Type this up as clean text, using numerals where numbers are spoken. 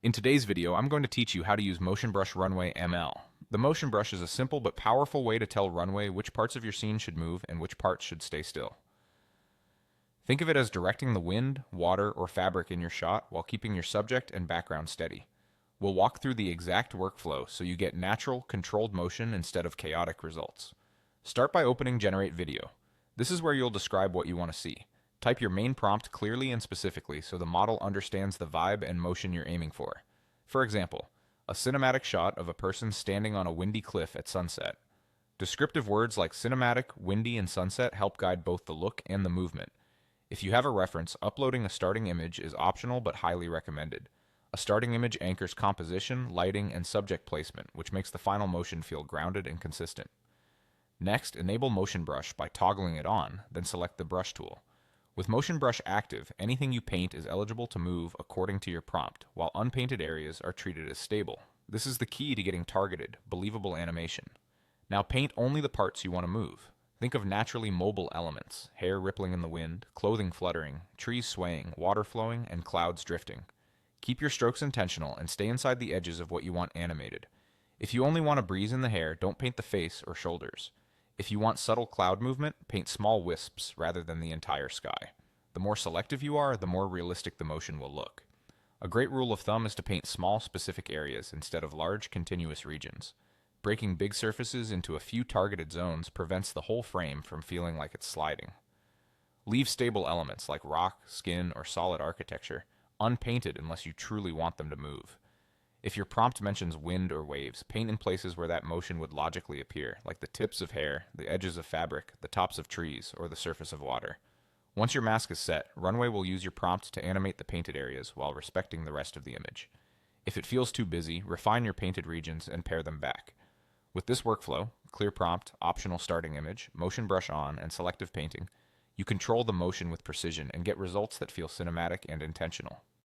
In today's video, I'm going to teach you how to use Motion Brush Runway ML. The Motion Brush is a simple but powerful way to tell Runway which parts of your scene should move and which parts should stay still. Think of it as directing the wind, water, or fabric in your shot while keeping your subject and background steady. We'll walk through the exact workflow so you get natural, controlled motion instead of chaotic results. Start by opening Generate Video. This is where you'll describe what you want to see. Type your main prompt clearly and specifically so the model understands the vibe and motion you're aiming for. For example, a cinematic shot of a person standing on a windy cliff at sunset. Descriptive words like cinematic, windy, and sunset help guide both the look and the movement. If you have a reference, uploading a starting image is optional but highly recommended. A starting image anchors composition, lighting, and subject placement, which makes the final motion feel grounded and consistent. Next, enable Motion Brush by toggling it on, then select the Brush tool. With Motion Brush active, anything you paint is eligible to move according to your prompt, while unpainted areas are treated as stable. This is the key to getting targeted, believable animation. Now paint only the parts you want to move. Think of naturally mobile elements, hair rippling in the wind, clothing fluttering, trees swaying, water flowing, and clouds drifting. Keep your strokes intentional and stay inside the edges of what you want animated. If you only want a breeze in the hair, don't paint the face or shoulders. If you want subtle cloud movement, paint small wisps rather than the entire sky. The more selective you are, the more realistic the motion will look. A great rule of thumb is to paint small, specific areas instead of large, continuous regions. Breaking big surfaces into a few targeted zones prevents the whole frame from feeling like it's sliding. Leave stable elements like rock, skin, or solid architecture unpainted unless you truly want them to move. If your prompt mentions wind or waves, paint in places where that motion would logically appear, like the tips of hair, the edges of fabric, the tops of trees, or the surface of water. Once your mask is set, Runway will use your prompt to animate the painted areas while respecting the rest of the image. If it feels too busy, refine your painted regions and pare them back. With this workflow, clear prompt, optional starting image, motion brush on, and selective painting, you control the motion with precision and get results that feel cinematic and intentional.